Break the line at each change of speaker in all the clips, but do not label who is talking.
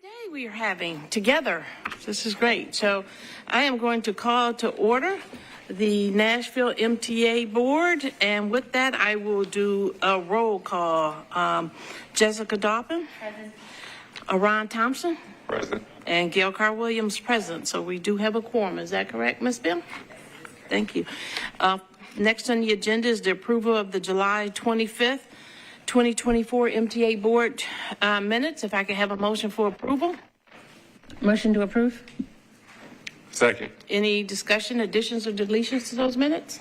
day we are having together. This is great. So I am going to call to order the Nashville MTA Board, and with that I will do a roll call. Jessica Dobbin. Present. Ron Thompson.
Present.
And Gail Carr-Williams present. So we do have a quorum. Is that correct, Ms. Bill? Thank you. Next on the agenda is the approval of the July 25th, 2024 MTA Board minutes. If I could have a motion for approval.
Motion to approve.
Second.
Any discussion, additions, or deletions to those minutes?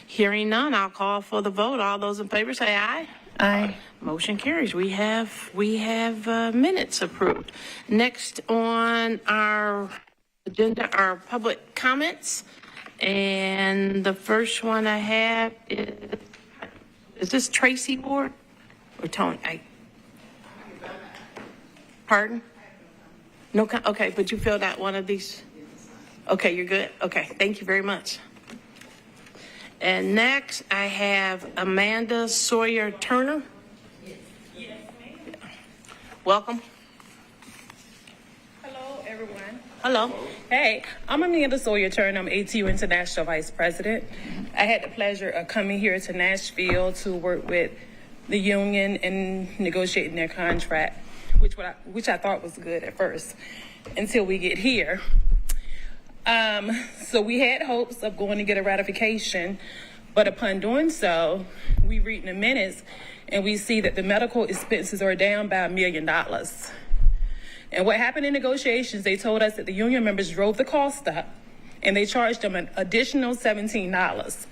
Hearing none, I'll call for the vote. All those in favor say aye.
Aye.
Motion carries. We have minutes approved. Next on our agenda are public comments, and the first one I have is this Tracy Ward or Tony? Pardon? No. Okay, but you filled out one of these. Okay, you're good. Okay, thank you very much. And next, I have Amanda Sawyer Turner. Yes, ma'am. Welcome.
Hello, everyone.
Hello.
Hey, I'm Amanda Sawyer Turner. I'm ATU International Vice President. I had the pleasure of coming here to Nashville to work with the union and negotiating their contract, which I thought was good at first until we get here. So we had hopes of going to get a ratification, but upon doing so, we read in the minutes and we see that the medical expenses are down by $1 million. And what happened in negotiations, they told us that the union members drove the cost up and they charged them an additional $17.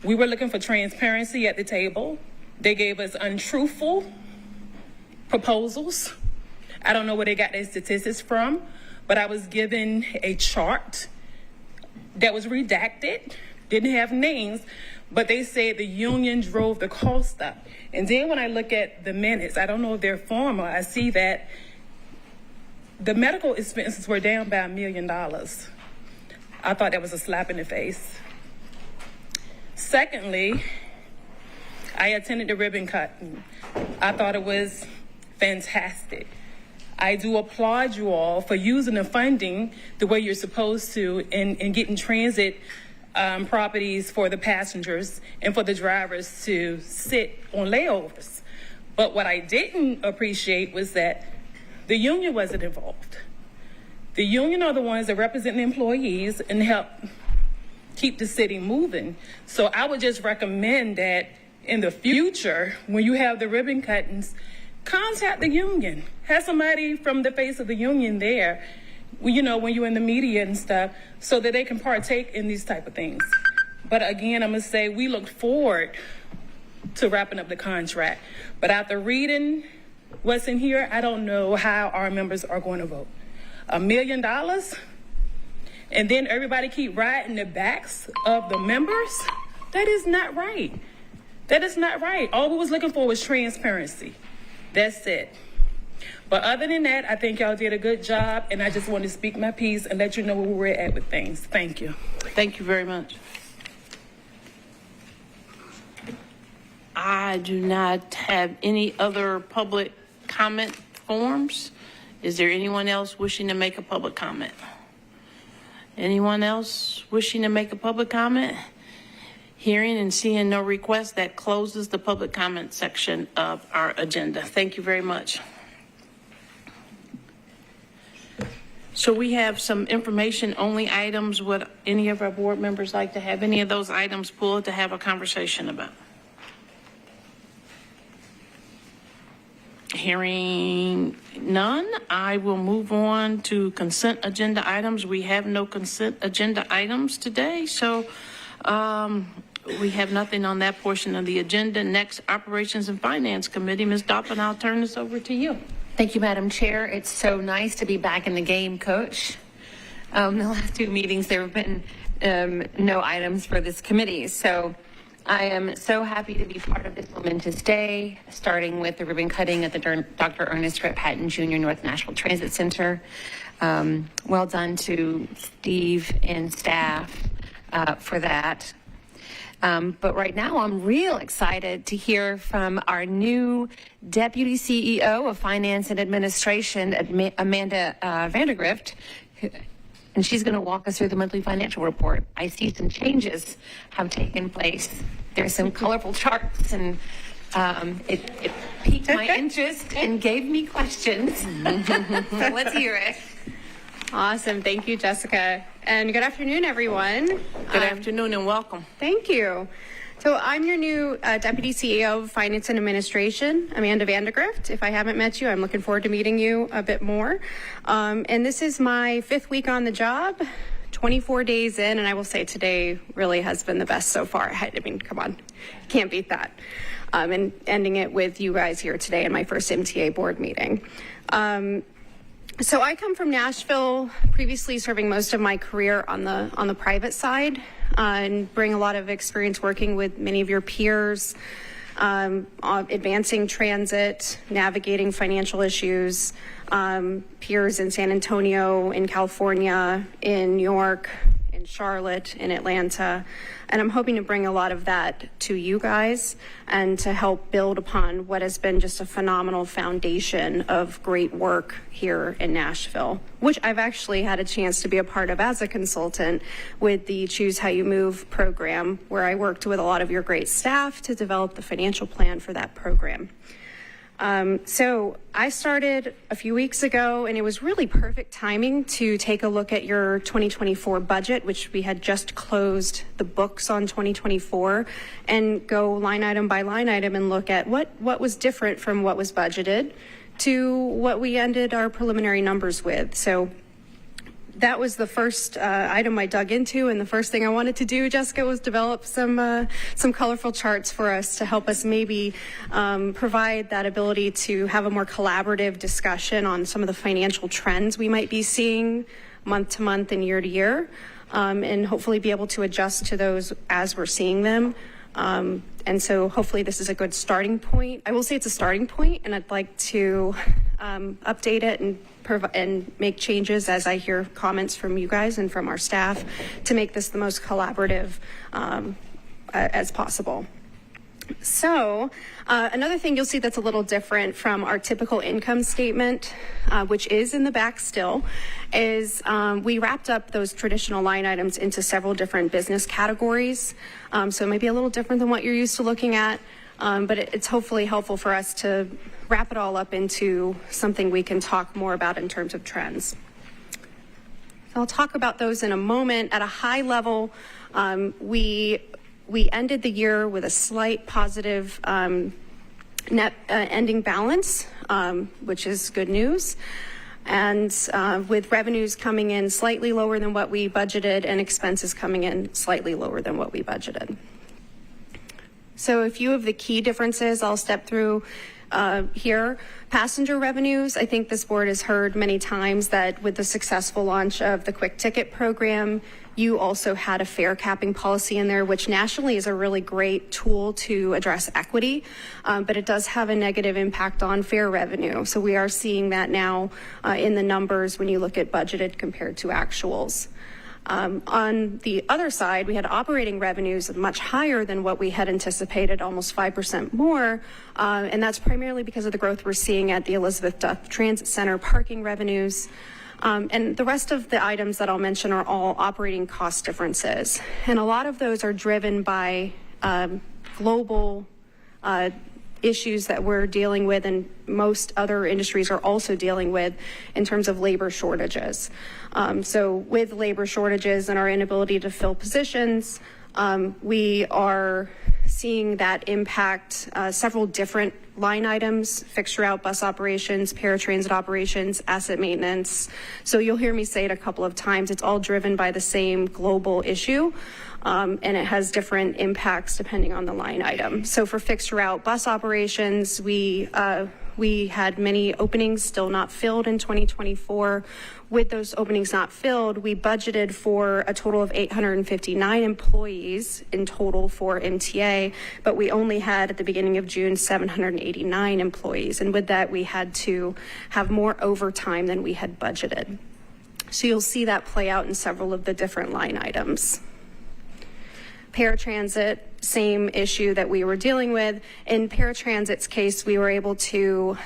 We were looking for transparency at the table. They gave us untruthful proposals. I don't know where they got their statistics from, but I was given a chart that was redacted, didn't have names, but they said the union drove the cost up. And then when I look at the minutes, I don't know if they're formal, I see that the medical expenses were down by $1 million. I thought that was a slap in the face. Secondly, I attended the ribbon cutting. I thought it was fantastic. I do applaud you all for using the funding the way you're supposed to and getting transit properties for the passengers and for the drivers to sit on layovers. But what I didn't appreciate was that the union wasn't involved. The union are the ones that represent the employees and help keep the city moving. So I would just recommend that in the future, when you have the ribbon cuttings, contact the union. Have somebody from the face of the union there, you know, when you're in the media and stuff, so that they can partake in these type of things. But again, I'm gonna say we look forward to wrapping up the contract. But after reading what's in here, I don't know how our members are going to vote. $1 million? And then everybody keep riding the backs of the members? That is not right. That is not right. All we was looking for was transparency. That's it. But other than that, I think y'all did a good job, and I just want to speak my piece and let you know where we're at with things. Thank you.
Thank you very much. I do not have any other public comment forms. Is there anyone else wishing to make a public comment? Anyone else wishing to make a public comment? Hearing and seeing no requests, that closes the public comment section of our agenda. Thank you very much. So we have some information-only items. Would any of our board members like to have any of those items pulled to have a conversation about? Hearing none, I will move on to consent agenda items. We have no consent agenda items today, so we have nothing on that portion of the agenda. Next, Operations and Finance Committee. Ms. Dobbin, I'll turn this over to you.
Thank you, Madam Chair. It's so nice to be back in the game, Coach. The last two meetings, there have been no items for this committee. So I am so happy to be part of this momentous day, starting with the ribbon cutting at the Dr. Ernest Rhett Patton Jr. North Nashville Transit Center. Well done to Steve and staff for that. But right now, I'm real excited to hear from our new Deputy CEO of Finance and Administration, Amanda Vandergrift, and she's going to walk us through the monthly financial report. I see some changes have taken place. There's some colorful charts, and it piqued my interest and gave me questions. So let's hear it.
Awesome. Thank you, Jessica. And good afternoon, everyone.
Good afternoon and welcome.
Thank you. So I'm your new Deputy CEO of Finance and Administration, Amanda Vandergrift. If I haven't met you, I'm looking forward to meeting you a bit more. And this is my 5th week on the job, 24 days in, and I will say today really has been the best so far. I mean, come on, can't beat that. And ending it with you guys here today in my first MTA board meeting. So I come from Nashville, previously serving most of my career on the private side, and bring a lot of experience working with many of your peers, advancing transit, navigating financial issues, peers in San Antonio, in California, in New York, in Charlotte, in Atlanta. And I'm hoping to bring a lot of that to you guys and to help build upon what has been just a phenomenal foundation of great work here in Nashville, which I've actually had a chance to be a part of as a consultant with the Choose How You Move program, where I worked with a lot of your great staff to develop the financial plan for that program. So I started a few weeks ago, and it was really perfect timing to take a look at your 2024 budget, which we had just closed the books on 2024, and go line item by line item and look at what was different from what was budgeted to what we ended our preliminary numbers with. So that was the first item I dug into, and the first thing I wanted to do, Jessica, was develop some colorful charts for us to help us maybe provide that ability to have a more collaborative discussion on some of the financial trends we might be seeing month to month and year to year, and hopefully be able to adjust to those as we're seeing them. And so hopefully this is a good starting point. I will say it's a starting point, and I'd like to update it and make changes as I hear comments from you guys and from our staff to make this the most collaborative as possible. So another thing you'll see that's a little different from our typical income statement, which is in the back still, is we wrapped up those traditional line items into several different business categories. So it might be a little different than what you're used to looking at, but it's hopefully helpful for us to wrap it all up into something we can talk more about in terms of trends. I'll talk about those in a moment. At a high level, we ended the year with a slight positive net ending balance, which is good news. And with revenues coming in slightly lower than what we budgeted and expenses coming in slightly lower than what we budgeted. So a few of the key differences I'll step through here. Passenger revenues, I think this board has heard many times that with the successful launch of the Quick Ticket program, you also had a fare capping policy in there, which nationally is a really great tool to address equity, but it does have a negative impact on fare revenue. So we are seeing that now in the numbers when you look at budgeted compared to actuals. On the other side, we had operating revenues much higher than what we had anticipated, almost 5% more, and that's primarily because of the growth we're seeing at the Elizabeth Duff Transit Center parking revenues. And the rest of the items that I'll mention are all operating cost differences. And a lot of those are driven by global issues that we're dealing with and most other industries are also dealing with in terms of labor shortages. So with labor shortages and our inability to fill positions, we are seeing that impact several different line items: fixture out bus operations, paratransit operations, asset maintenance. So you'll hear me say it a couple of times. It's all driven by the same global issue, and it has different impacts depending on the line item. So for fixture out bus operations, we had many openings still not filled in 2024. With those openings not filled, we budgeted for a total of 859 employees in total for MTA, but we only had at the beginning of June 789 employees. And with that, we had to have more overtime than we had budgeted. So you'll see that play out in several of the different line items. Paratransit, same issue that we were dealing with. In Paratransit's case, we were able to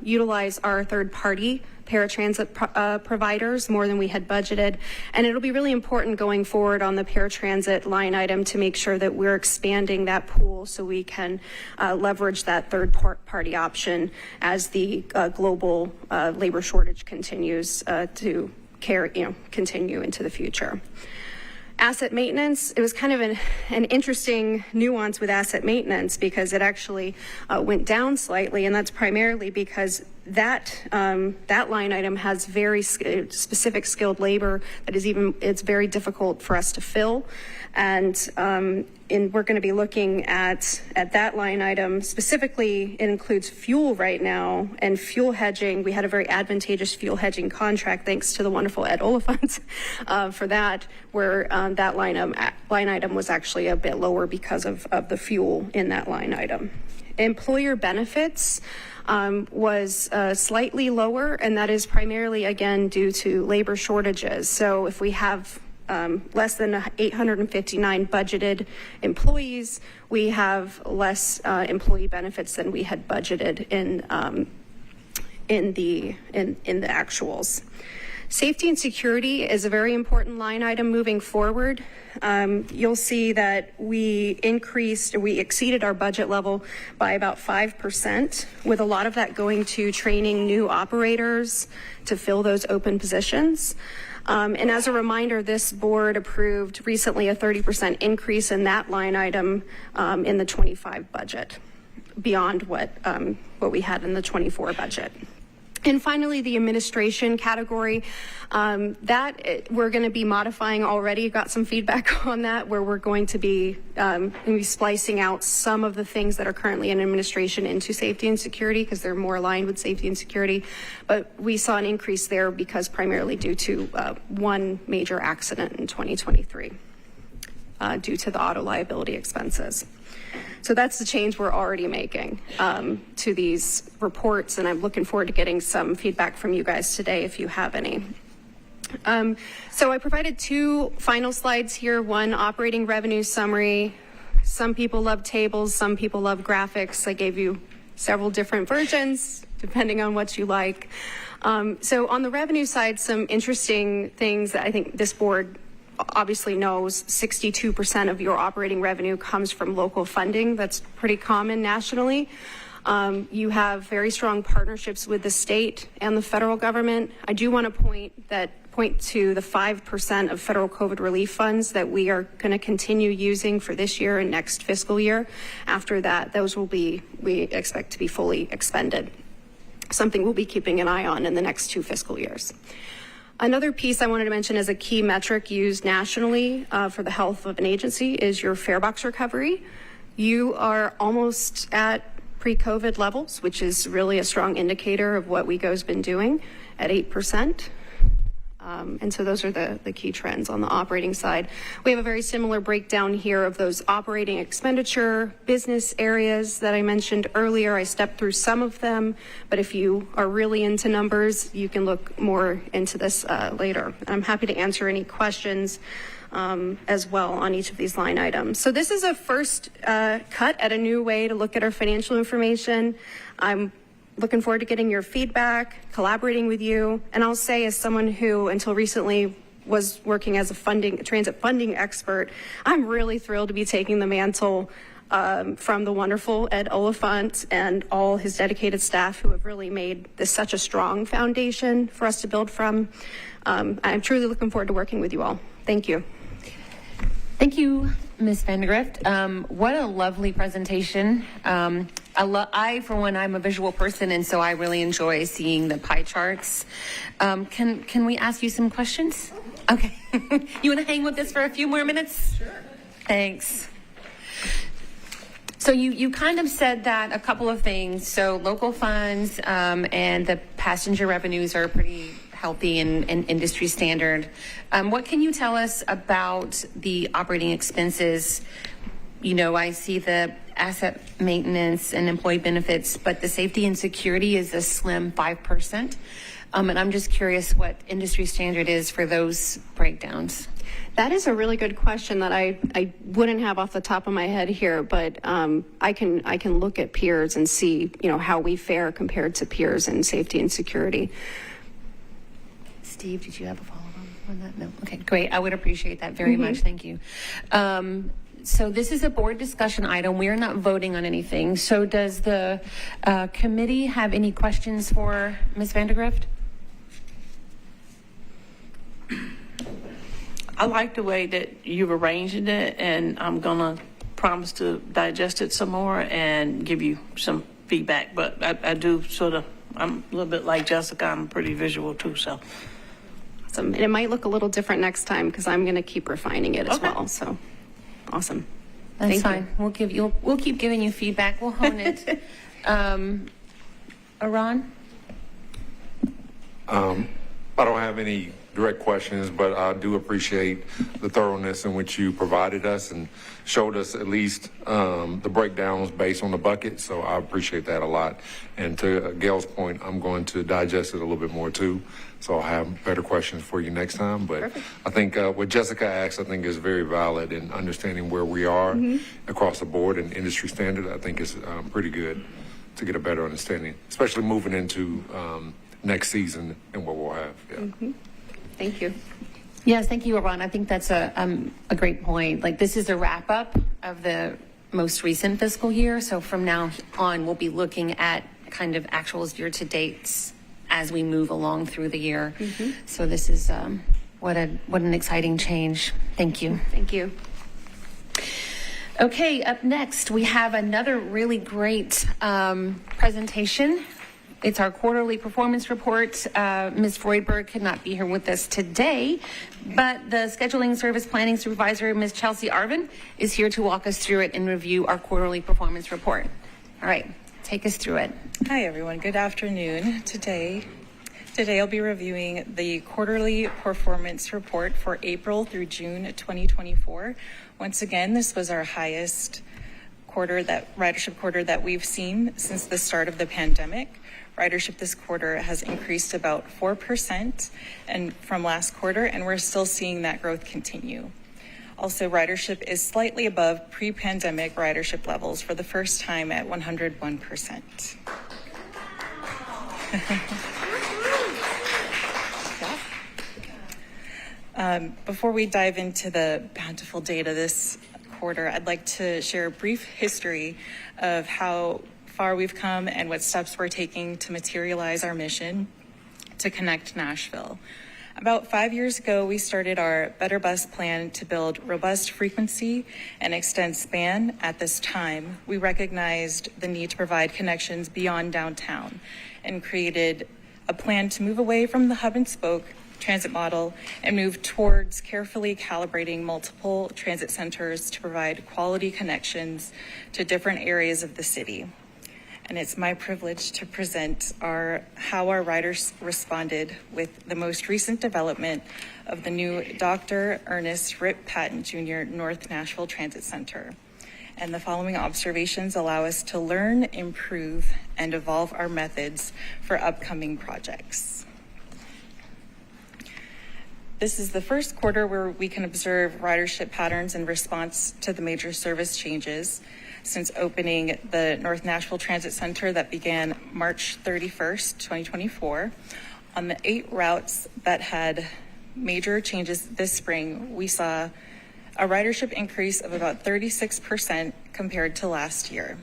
utilize our third-party paratransit providers more than we had budgeted. And it'll be really important going forward on the paratransit line item to make sure that we're expanding that pool so we can leverage that third-party option as the global labor shortage continues to continue into the future. Asset maintenance, it was kind of an interesting nuance with asset maintenance because it actually went down slightly, and that's primarily because that line item has very specific skilled labor that it's very difficult for us to fill. And we're going to be looking at that line item. Specifically, it includes fuel right now and fuel hedging. We had a very advantageous fuel hedging contract thanks to the wonderful Ed Oliphant for that, where that line item was actually a bit lower because of the fuel in that line item. Employer benefits was slightly lower, and that is primarily, again, due to labor shortages. So if we have less than 859 budgeted employees, we have less employee benefits than we had budgeted in the actuals. Safety and security is a very important line item moving forward. You'll see that we exceeded our budget level by about 5%, with a lot of that going to training new operators to fill those open positions. And as a reminder, this board approved recently a 30% increase in that line item in the 25 budget, beyond what we had in the 24 budget. And finally, the administration category, that we're going to be modifying already. Got some feedback on that, where we're going to be splicing out some of the things that are currently in administration into safety and security because they're more aligned with safety and security. But we saw an increase there because primarily due to one major accident in 2023 due to the auto liability expenses. So that's the change we're already making to these reports, and I'm looking forward to getting some feedback from you guys today if you have any. So I provided two final slides here, one operating revenue summary. Some people love tables, some people love graphics. I gave you several different versions depending on what you like. So on the revenue side, some interesting things that I think this board obviously knows. 62% of your operating revenue comes from local funding. That's pretty common nationally. You have very strong partnerships with the state and the federal government. I do want to point to the 5% of federal COVID relief funds that we are going to continue using for this year and next fiscal year. After that, those we expect to be fully expended. Something we'll be keeping an eye on in the next 2 fiscal years. Another piece I wanted to mention as a key metric used nationally for the health of an agency is your fare box recovery. You are almost at pre-COVID levels, which is really a strong indicator of what WeGo's been doing at 8%. And so those are the key trends on the operating side. We have a very similar breakdown here of those operating expenditure business areas that I mentioned earlier. I stepped through some of them, but if you are really into numbers, you can look more into this later. I'm happy to answer any questions as well on each of these line items. So this is a first cut at a new way to look at our financial information. I'm looking forward to getting your feedback, collaborating with you. And I'll say, as someone who until recently was working as a transit funding expert, I'm really thrilled to be taking the mantle from the wonderful Ed Oliphant and all his dedicated staff who have really made this such a strong foundation for us to build from. I'm truly looking forward to working with you all. Thank you.
Thank you, Ms. Vandegrift. What a lovely presentation. I, for one, I'm a visual person, and so I really enjoy seeing the pie charts. Can we ask you some questions? Okay. You want to hang with us for a few more minutes? Sure. Thanks. So you kind of said that a couple of things. So local funds and the passenger revenues are pretty healthy and industry standard. What can you tell us about the operating expenses? You know, I see the asset maintenance and employee benefits, but the safety and security is a slim 5%. And I'm just curious what industry standard is for those breakdowns.
That is a really good question that I wouldn't have off the top of my head here, but I can look at peers and see, how we fare compared to peers in safety and security.
Steve, did you have a follow-up on that? No. Okay, great. I would appreciate that very much. Thank you. So this is a board discussion item. We are not voting on anything. So does the committee have any questions for Ms. Vandergrift?
I like the way that you've arranged it, and I'm going to promise to digest it some more and give you some feedback. But I do I'm a little bit like Jessica. I'm pretty visual too, so.
Awesome. And it might look a little different next time because I'm going to keep refining it as
Okay.
well. So awesome.
That's
Thank you.
fine. We'll keep giving you feedback. We'll hone it. Aron?
I don't have any direct questions, but I do appreciate the thoroughness in which you provided us and showed us at least the breakdowns based on the bucket. So I appreciate that a lot. And to Gail's point, I'm going to digest it a little bit more too. So I'll have better questions for you next time. But
Perfect.
I think what Jessica asked, I think is very valid in understanding where we are across the board and industry standard. I think is pretty good to get a better understanding, especially moving into next season and what we'll have. Yeah.
Thank you.
Yes, thank you, Aron. I think that's a great point. Like, this is a wrap up of the most recent fiscal year. So from now on, we'll be looking at kind of actuals year to dates as we move along through the year. So this is what an exciting change. Thank you.
Thank you.
Okay, up next, we have another really great presentation. It's our quarterly performance report. Ms. Freudberg could not be here with us today, but the Scheduling Service Planning Supervisor, Ms. Chelsea Arvin, is here to walk us through it and review our quarterly performance report. All right, take us through it.
Hi, everyone. Good afternoon. Today I'll be reviewing the quarterly performance report for April through June 2024. Once again, this was our highest ridership quarter that we've seen since the start of the pandemic. Ridership this quarter has increased about 4% and from last quarter, and we're still seeing that growth continue. Also, ridership is slightly above pre-pandemic ridership levels for the first time at 101%. Before we dive into the bountiful data this quarter, I'd like to share a brief history of how far we've come and what steps we're taking to materialize our mission to connect Nashville. About 5 years ago, we started our Better Bus plan to build robust frequency and extend span. At this time, we recognized the need to provide connections beyond downtown and created a plan to move away from the hub and spoke transit model and move towards carefully calibrating multiple transit centers to provide quality connections to different areas of the city. And it's my privilege to present how our riders responded with the most recent development of the new Dr. Ernest Rip Patton Jr. North Nashville Transit Center. And the following observations allow us to learn, improve, and evolve our methods for upcoming projects. This is the first quarter where we can observe ridership patterns in response to the major service changes since opening the North Nashville Transit Center that began March 31st, 2024. On the 8 routes that had major changes this spring, we saw a ridership increase of about 36% compared to last year.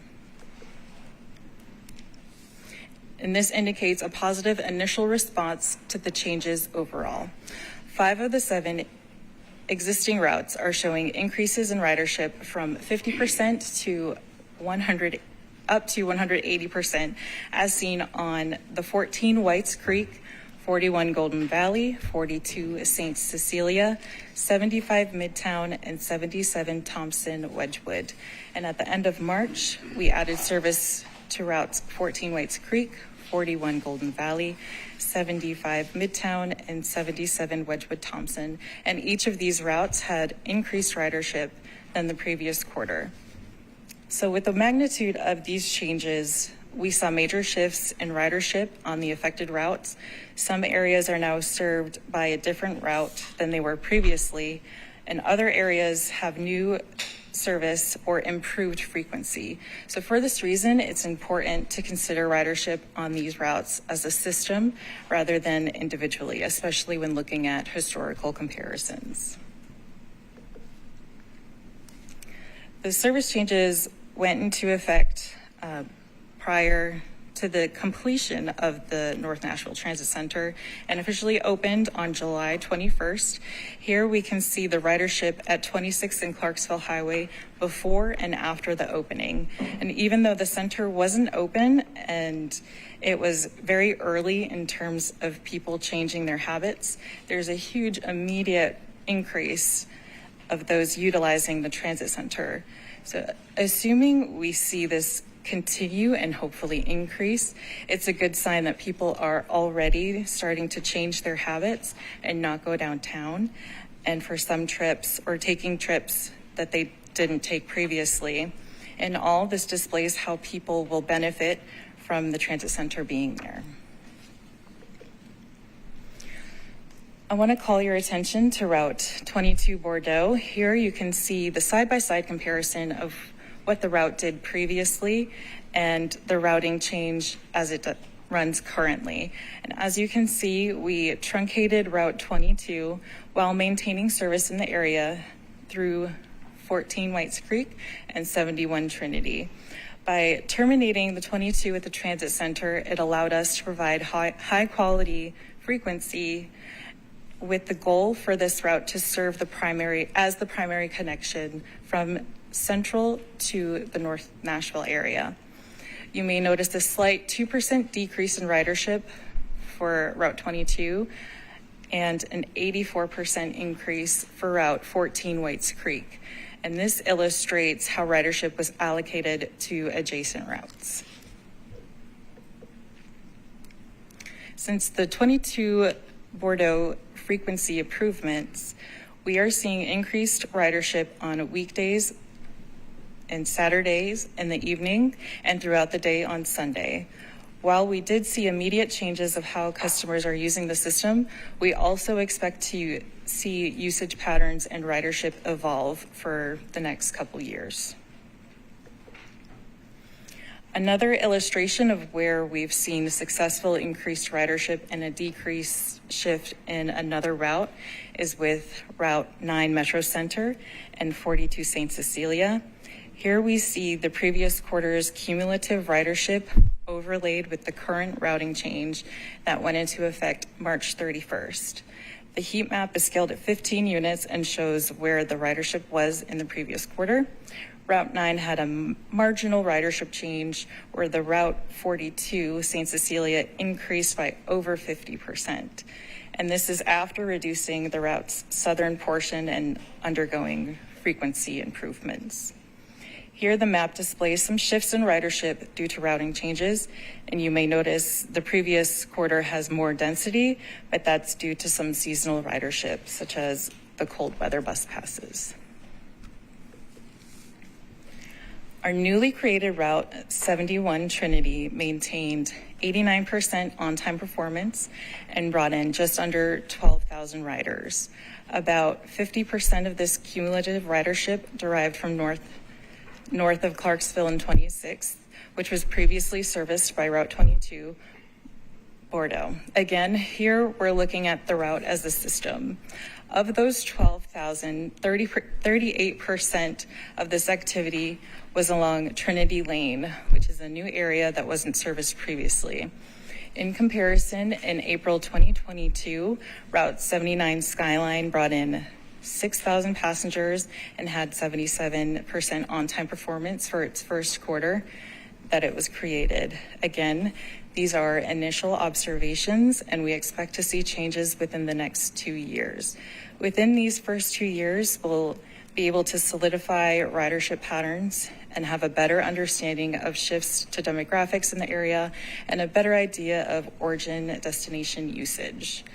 And this indicates a positive initial response to the changes overall. 5 of the 7 existing routes are showing increases in ridership from 50% to 180%, as seen on the 14 Whites Creek, 41 Golden Valley, 42 St. Cecilia, 75 Midtown, and 77 Thompson Wedgwood. And at the end of March, we added service to routes 14 Whites Creek, 41 Golden Valley, 75 Midtown, and 77 Wedgwood Thompson. And each of these routes had increased ridership than the previous quarter. So with the magnitude of these changes, we saw major shifts in ridership on the affected routes. Some areas are now served by a different route than they were previously, and other areas have new service or improved frequency. So for this reason, it's important to consider ridership on these routes as a system rather than individually, especially when looking at historical comparisons. The service changes went into effect prior to the completion of the North Nashville Transit Center and officially opened on July 21st. Here we can see the ridership at 26th and Clarksville Highway before and after the opening. And even though the center wasn't open and it was very early in terms of people changing their habits, there's a huge immediate increase of those utilizing the transit center. So assuming we see this continue and hopefully increase, it's a good sign that people are already starting to change their habits and not go downtown, and for some trips or taking trips that they didn't take previously. And all this displays how people will benefit from the transit center being there. I want to call your attention to Route 22 Bordeaux. Here you can see the side-by-side comparison of what the route did previously and the routing change as it runs currently. And as you can see, we truncated Route 22 while maintaining service in the area through 14 Whites Creek and 71 Trinity. By terminating the 22 at the transit center, it allowed us to provide high quality frequency with the goal for this route to serve the primary connection from Central to the North Nashville area. You may notice a slight 2% decrease in ridership for Route 22 and an 84% increase for Route 14 Whites Creek. And this illustrates how ridership was allocated to adjacent routes. Since the 22 Bordeaux frequency improvements, we are seeing increased ridership on weekdays and Saturdays in the evening and throughout the day on Sunday. While we did see immediate changes of how customers are using the system, we also expect to see usage patterns and ridership evolve for the next couple years. Another illustration of where we've seen successful increased ridership and a decreased shift in another route is with Route 9 Metro Center and 42 St. Cecilia. Here we see the previous quarter's cumulative ridership overlaid with the current routing change that went into effect March 31st. The heat map is scaled at 15 units and shows where the ridership was in the previous quarter. Route 9 had a marginal ridership change where the Route 42 St. Cecilia increased by over 50%. And this is after reducing the route's southern portion and undergoing frequency improvements. Here the map displays some shifts in ridership due to routing changes, and you may notice the previous quarter has more density, but that's due to some seasonal ridership, such as the cold weather bus passes. Our newly created Route 71 Trinity maintained 89% on-time performance and brought in just under 12,000 riders. About 50% of this cumulative ridership derived from north of Clarksville and 26th, which was previously serviced by Route 22 Bordeaux. Again, here we're looking at the route as a system. Of those 12,000, 38% of this activity was along Trinity Lane, which is a new area that wasn't serviced previously. In comparison, in April 2022, Route 79 Skyline brought in 6,000 passengers and had 77% on-time performance for its first quarter that it was created. Again, these are initial observations, and we expect to see changes within the next 2 years. Within these first 2 years, we'll be able to solidify ridership patterns and have a better understanding of shifts to demographics in the area and a better idea of origin destination usage.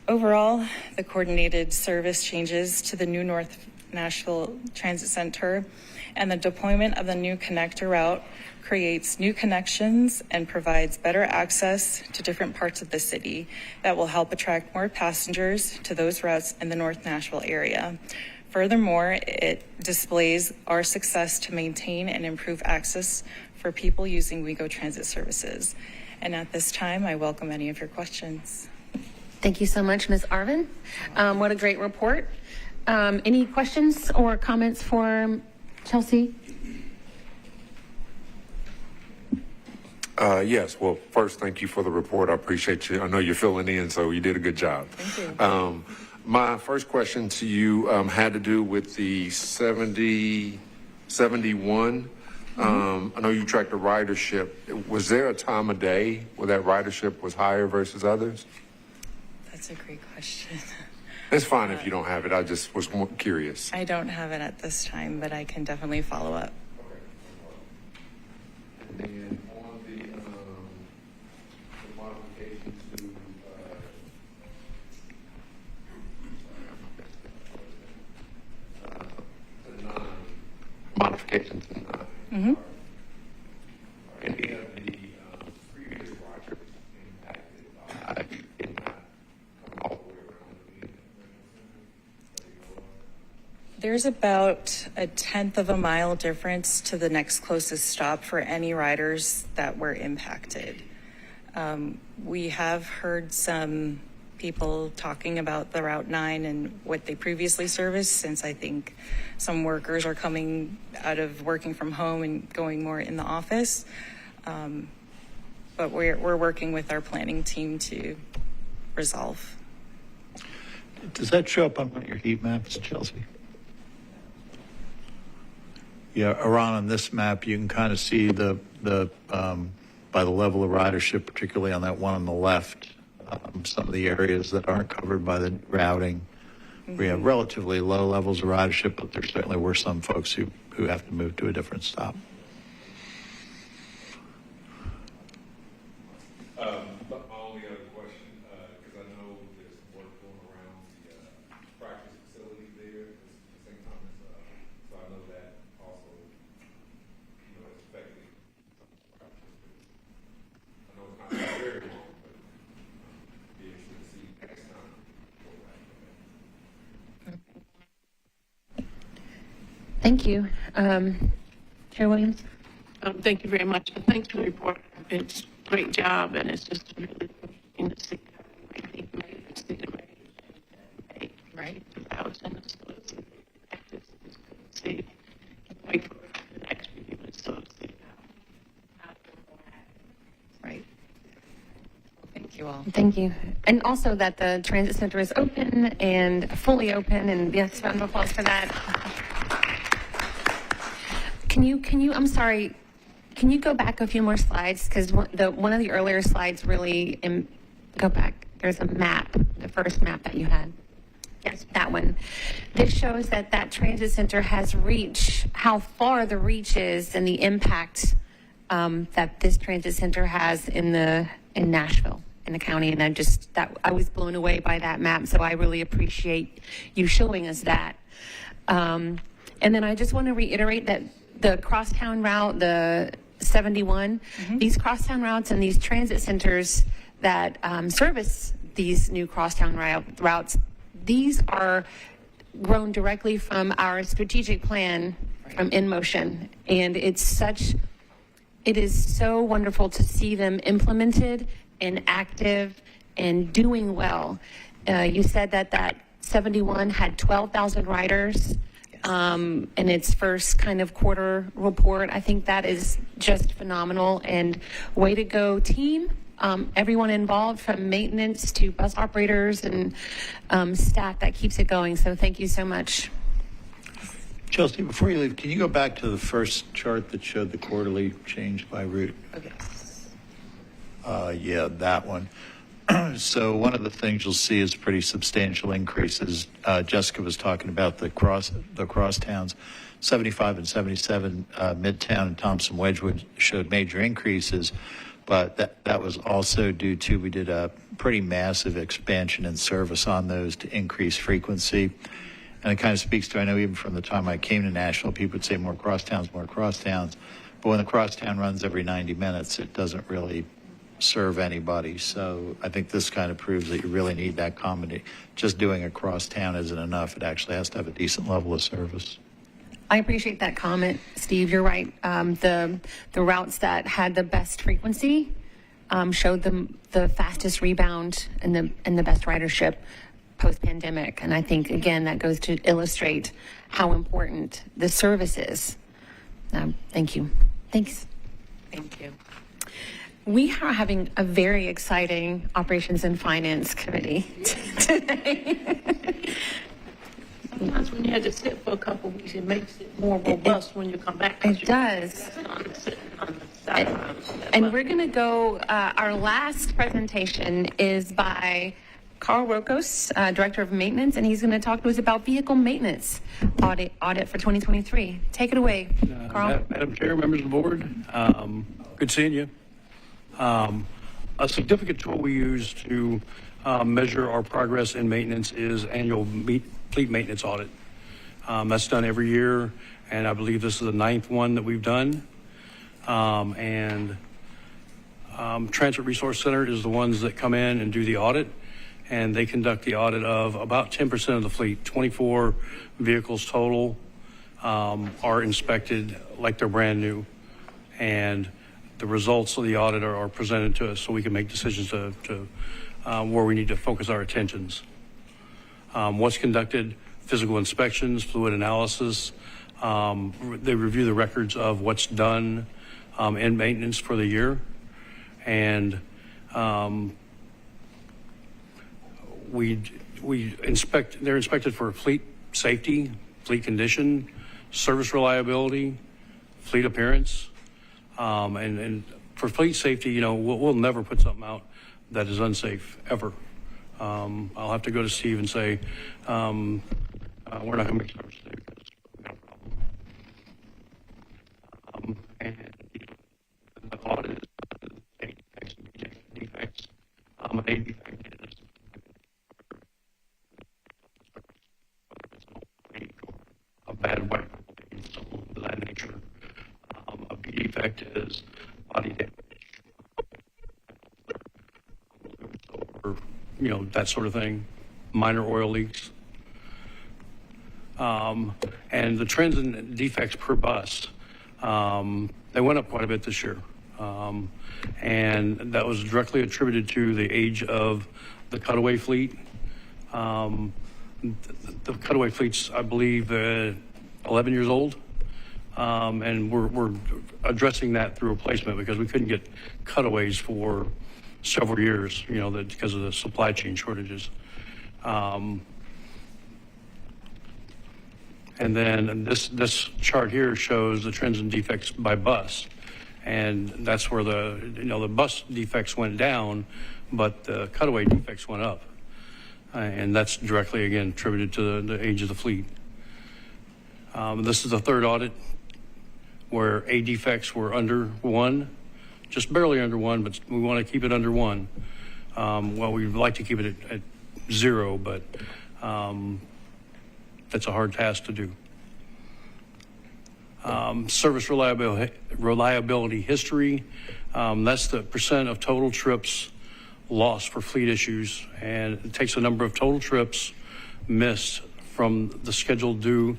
Overall, the coordinated service changes to the new North Nashville Transit Center, and the deployment of the new connector route creates new connections and provides better access to different parts of the city that will help attract more passengers to those routes in the North Nashville area. Furthermore, it displays our success to maintain and improve access for people using WeGo Transit services. And at this time, I welcome any of your questions.
Thank you so much, Ms. Arvin. What a great report. Any questions or comments for Chelsea?
Yes. Well, first, thank you for the report. I appreciate you. I know you're filling in, so you did a good job.
Thank you.
My first question to you had to do with the 71. I know you tracked the ridership. Was there a time of day where that ridership was higher versus others?
That's a great question.
It's fine if you don't have it. I just was more curious.
I don't have it at this time, but I can definitely follow up.
And then on the modification to the 9, modification to 9.
Mm-hmm.
Are any of the previous riders impacted by it not coming all the way around the
There's about a 1/10 of a mile difference to the next closest stop for any riders that were impacted. We have heard some people talking about the Route 9 and what they previously serviced, since I think some workers are coming out of working from home and going more in the office. But we're working with our planning team to resolve.
Does that show up on one of your heat maps, Chelsea? Yeah, Aaron, on this map, you can kind of see the by the level of ridership, particularly on that one on the left, some of the areas that aren't covered by the routing. We have relatively low levels of ridership, but there certainly were some folks who have to move to a different stop.
But my only other question, because I know there's work going around the practice facility there, the same time as, so I know that also, is affecting practice. I know it's not very long, but be interested to see next time go back.
Thank you. Chair Williams?
Thank you very much. Thanks for the report. It's a great job, and it's just really interesting to see how I think maybe see the measures right 2000. So it's see wait for the next review and so see how
Right. Thank you all.
Thank you. And also that the transit center is open and fully open, and yes, round of applause for that. Can you, I'm sorry, can you go back a few more slides? Because one of the earlier slides really, go back. There's a map, the first map that you had. Yes, that one. This shows that transit center has reach, how far the reach is and the impact that this transit center has in Nashville, in the county. And I was blown away by that map. So I really appreciate you showing us that. And then I just want to reiterate that the crosstown route, the 71, these crosstown routes and these transit centers that service these new crosstown routes, these are grown directly from our strategic plan from In Motion. And it is so wonderful to see them implemented and active and doing well. You said that 71 had 12,000 riders. In its first kind of quarter report. I think that is just phenomenal, and way to go, team. Everyone involved, from maintenance to bus operators and staff, that keeps it going. So thank you so much.
Chelsea, before you leave, can you go back to the first chart that showed the quarterly change by route?
Okay.
Yeah, that one. So one of the things you'll see is pretty substantial increases. Jessica was talking about the crosstowns. 75 and 77, Midtown and Thompson Wedgwood showed major increases, but that was also due to, we did a pretty massive expansion in service on those to increase frequency. And it kind of speaks to, I know even from the time I came to Nashville, people would say more crosstowns, more crosstowns. But when the crosstown runs every 90 minutes, it doesn't really serve anybody. So I think this kind of proves that you really need that combination. Just doing a crosstown isn't enough. It actually has to have a decent level of service.
I appreciate that comment, Steve. You're right. The routes that had the best frequency showed the fastest rebound and the best ridership post-pandemic. And I think, again, that goes to illustrate how important the service is. Thank you. Thanks.
Thank you.
We are having a very exciting Operations and Finance Committee today.
Sometimes when you have to sit for a couple of weeks, it makes it more robust when you come back.
It does. And we're going to go, our last presentation is by Carl Rokos, Director of Maintenance, and he's going to talk to us about vehicle maintenance audit for 2023. Take it away, Carl.
Madam Chair, members of the board, good seeing you. A significant tool we use to measure our progress in maintenance is annual fleet maintenance audit. That's done every year, and I believe this is the 9th one that we've done. Transit Resource Center is the ones that come in and do the audit, and they conduct the audit of about 10% of the fleet. 24 vehicles total are inspected like they're brand new, and the results of the audit are presented to us so we can make decisions to where we need to focus our attentions. What's conducted? Physical inspections, fluid analysis. They review the records of what's done in maintenance for the year. And they're inspected for fleet safety, fleet condition, service reliability, fleet appearance. And for fleet safety, you know, we'll never put something out that is unsafe, ever. I'll have to go to Steve and say, we're not going to make service today because we've got a problem. And the audit is A defects, B defects. A defect is a bad wiper blade, something of that nature. A B defect is body damage. Or, you know, that sort of thing. Minor oil leaks. And the trends in defects per bus, they went up quite a bit this year. And that was directly attributed to the age of the cutaway fleet. The cutaway fleet's, I believe, 11 years old. And we're addressing that through replacement because we couldn't get cutaways for several years, you know, because of the supply chain shortages. And then this chart here shows the trends in defects by bus. And that's where the bus defects went down, but the cutaway defects went up. And that's directly, again, attributed to the age of the fleet. This is the third audit where A defects were under 1, just barely under 1, but we want to keep it under 1. Well, we'd like to keep it at 0, but that's a hard task to do. Service reliability history, that's the percent of total trips lost for fleet issues, and it takes the number of total trips missed from the schedule due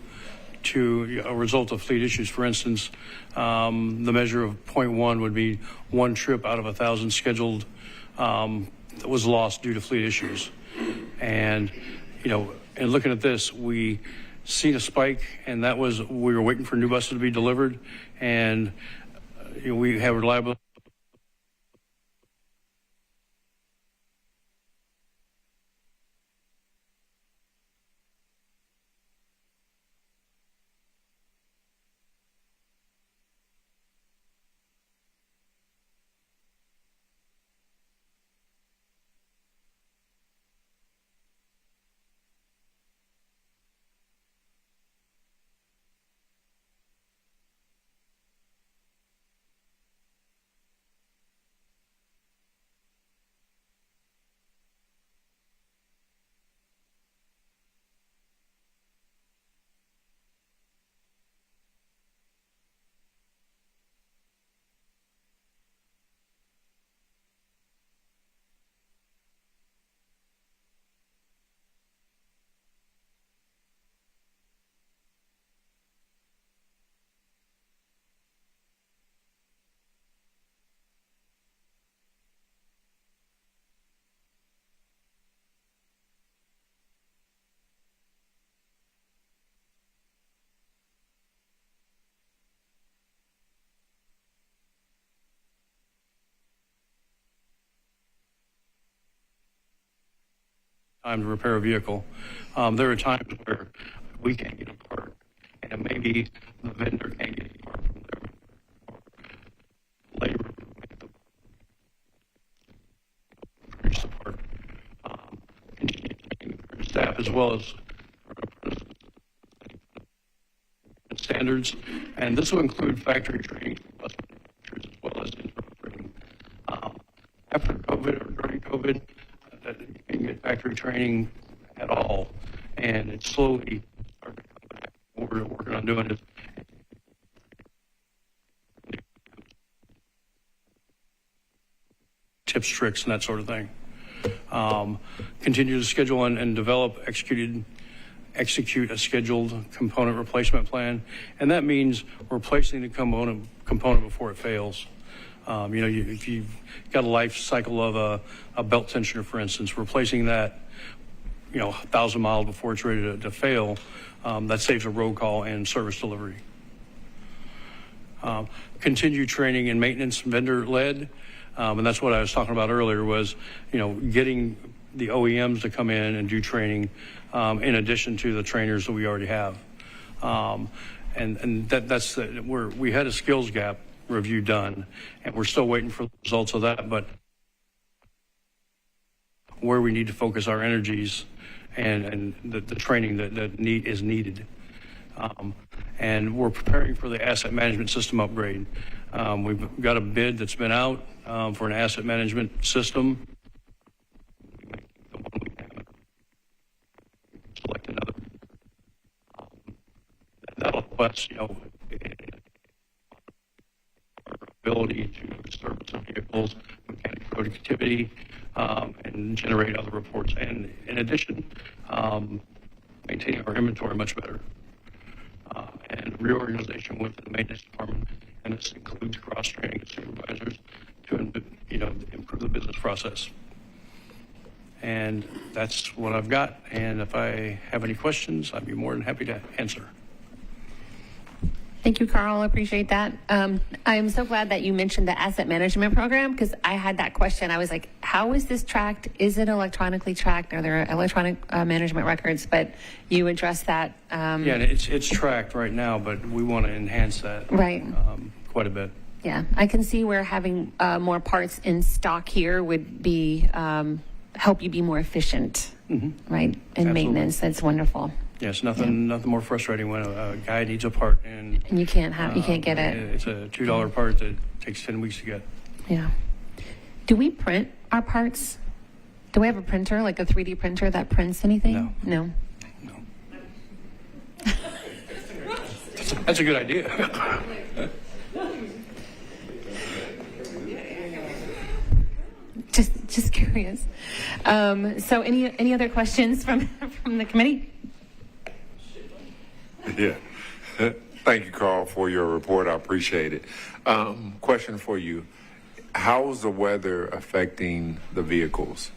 to a result of fleet issues. For instance, the measure of 0.1 would be 1 trip out of 1,000 scheduled that was lost due to fleet issues. And, you know, in looking at this, we seen a spike, and that was we were waiting for new buses to be delivered, and you know, we have reliability. time to repair a vehicle. There are times where we can't get a part, and maybe the vendor can't get a part from their labor to produce the part. Continue training for staff as well as standards, and this will include factory training for bus manufacturers as well as internal training. After COVID or during COVID, you can get factory training at all, and it's slowly starting to come back. What we're working on doing is tips, tricks, and that sort of thing. Continue to schedule and execute a scheduled component replacement plan, and that means replacing the component before it fails. If you've got a life cycle of a belt tensioner, for instance, replacing that, 1,000 miles before it's ready to fail, that saves a road call and service delivery. Continue training and maintenance vendor-led, and that's what I was talking about earlier was, getting the OEMs to come in and do training in addition to the trainers that we already have. We had a skills gap review done, and we're still waiting for the results of that, but where we need to focus our energies and the training that is needed. And we're preparing for the asset management system upgrade. We've got a bid that's been out for an asset management system. The one we have, select another. That'll help us, our ability to service some vehicles, mechanic productivity, and generate other reports. And in addition, maintaining our inventory much better. And reorganization within the maintenance department, and this includes cross-training of supervisors to improve the business process. And that's what I've got. And if I have any questions, I'd be more than happy to answer.
Thank you, Carl. I appreciate that. I'm so glad that you mentioned the asset management program because I had that question. I was like, how is this tracked? Is it electronically tracked? Are there electronic management records? But you addressed that.
Yeah, and it's tracked right now, but we want to enhance that
Right.
Quite a bit.
Yeah, I can see where having more parts in stock here would be help you be more efficient, right? In
Absolutely.
maintenance, that's wonderful.
Yes, nothing more frustrating when a guy needs a part and
And you can't get it.
It's a $2 part that takes 10 weeks to get.
Yeah. Do we print our parts? Do we have a printer, like a 3D printer that prints anything? No.
That's a good idea.
Just curious. So any other questions from the committee?
Yeah. Thank you, Carl, for your report. I appreciate it. Question for you. How's the weather affecting the vehicles?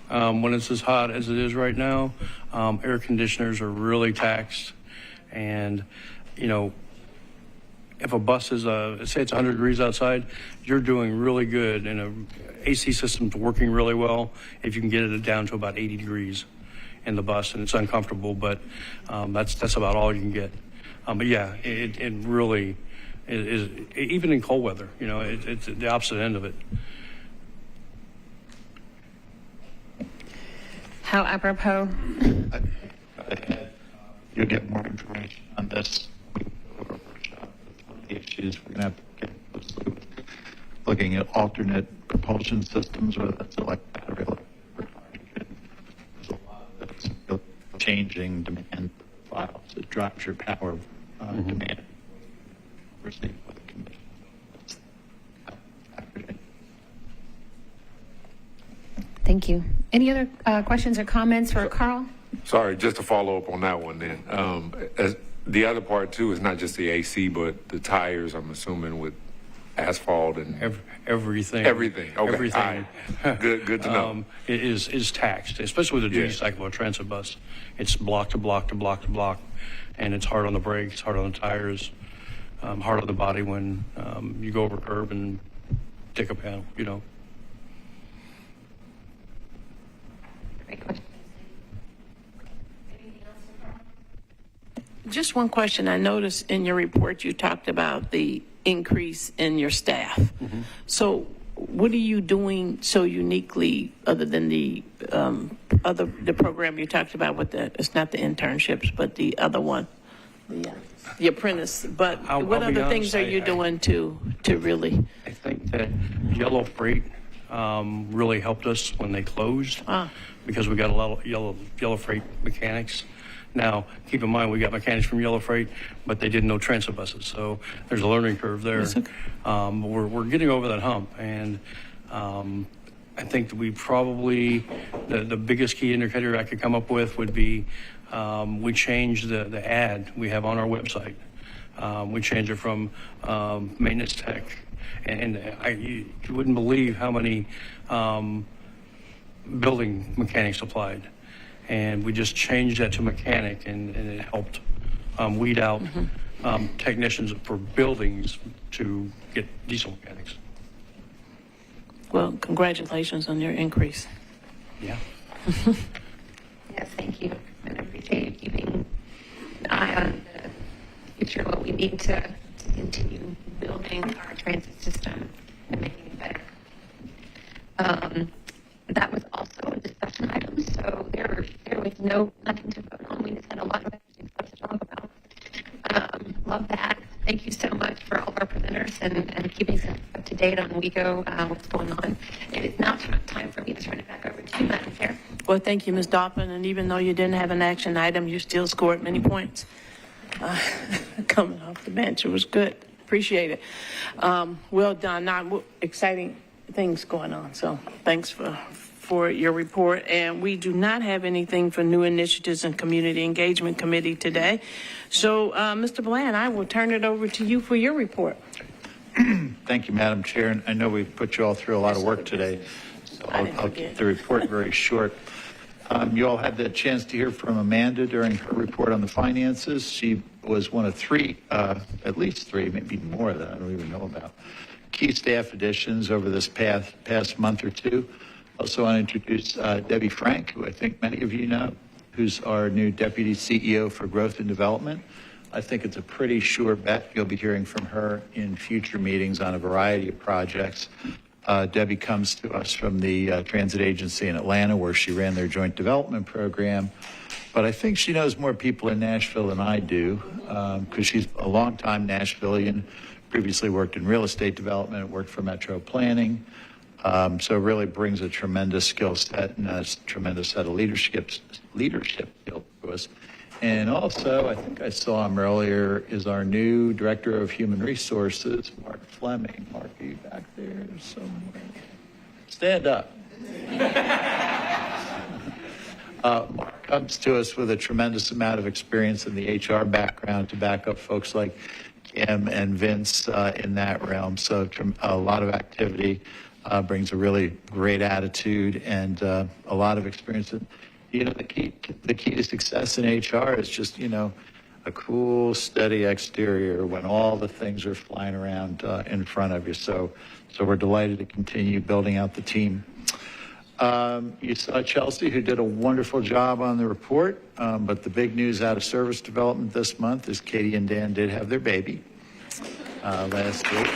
When it's as hot as it is right now, air conditioners are really taxed. And, if a bus is, say it's 100 degrees outside, you're doing really good and a AC system's working really well if you can get it down to about 80 degrees in the bus, and it's uncomfortable, but that's about all you can get. But yeah, it really is, even in cold weather, it's the opposite end of it.
How apropos.
You'll get more information on this. The issues we're going to have to get closely with looking at alternate propulsion systems, whether that's electric battery, electric hydrogen. There's a lot that's changing demand profiles. It drives your power demand. We're seeing what the commission.
Thank you. Any other questions or comments for Carl?
Sorry, just to follow up on that one then. As the other part too is not just the AC, but the tires, I'm assuming, with asphalt and
everything.
Everything. Okay.
Everything.
All right. Good to know.
It is taxed, especially with a duty cycle or transit bus. It's block to block to block to block, and it's hard on the brakes, hard on the tires, hard on the body when you go over a curb and take a panel.
Great question.
Just one question. I noticed in your report you talked about the increase in your staff. So what are you doing so uniquely other than the program you talked about with it's not the internships, but the other one, the apprentice. But what
I'll be
other things
honest,
are you doing to really?
I think that Yellow Freight really helped us when they closed because we got a lot of Yellow Freight mechanics. Now, keep in mind, we got mechanics from Yellow Freight, but they didn't know transit buses, so there's a learning curve there. We're getting over that hump, and I think that we probably, the biggest key indicator I could come up with would be we changed the ad we have on our website. We changed it from maintenance tech, and you wouldn't believe how many building mechanics applied. And we just changed that to mechanic, and it helped weed out technicians for buildings to get diesel mechanics.
Well, congratulations on your increase.
Yeah.
Yes, thank you. And I appreciate you keeping an eye on the future, what we need to continue building our transit system and making it better. That was also a discussion item, so there was nothing to vote on. We just had a lot of extra stuff to talk about. Love that. Thank you so much for all of our presenters and keeping us up to date on WEGO, what's going on. It is now time for me to turn it back over to you, Madam Chair.
Well, thank you, Ms. Doffin. And even though you didn't have an action item, you still scored many points. Coming off the bench, it was good. Appreciate it. Well done. Now, exciting things going on. So thanks for your report. And we do not have anything for new initiatives and community engagement committee today. So, Mr. Bland, I will turn it over to you for your report.
Thank you, Madam Chair. And I know we've put you all through a lot of work today, so I'll keep the report very short. You all had the chance to hear from Amanda during her report on the finances. She was one of three, at least three, maybe more that I don't even know about, key staff additions over this past month or two. Also, I want to introduce Debbie Frank, who I think many of you know, who's our new Deputy CEO for Growth and Development. I think it's a pretty sure bet you'll be hearing from her in future meetings on a variety of projects. Debbie comes to us from the transit agency in Atlanta, where she ran their joint development program. But I think she knows more people in Nashville than I do, because she's a longtime Nashvilleian, previously worked in real estate development, worked for Metropolitan. So really brings a tremendous skill set and a tremendous set of leadership skills to us. And also, I think I saw him earlier, is our new Director of Human Resources, Mark Fleming. Mark, are you back there somewhere? Stand up. Mark comes to us with a tremendous amount of experience in the HR background to back up folks like Kim and Vince in that realm. So a lot of activity, brings a really great attitude and a lot of experience. You know, the key to success in HR is just, a cool, steady exterior when all the things are flying around in front of you. So we're delighted to continue building out the team. You saw Chelsea, who did a wonderful job on the report, but the big news out of service development this month is Katie and Dan did have their baby last week.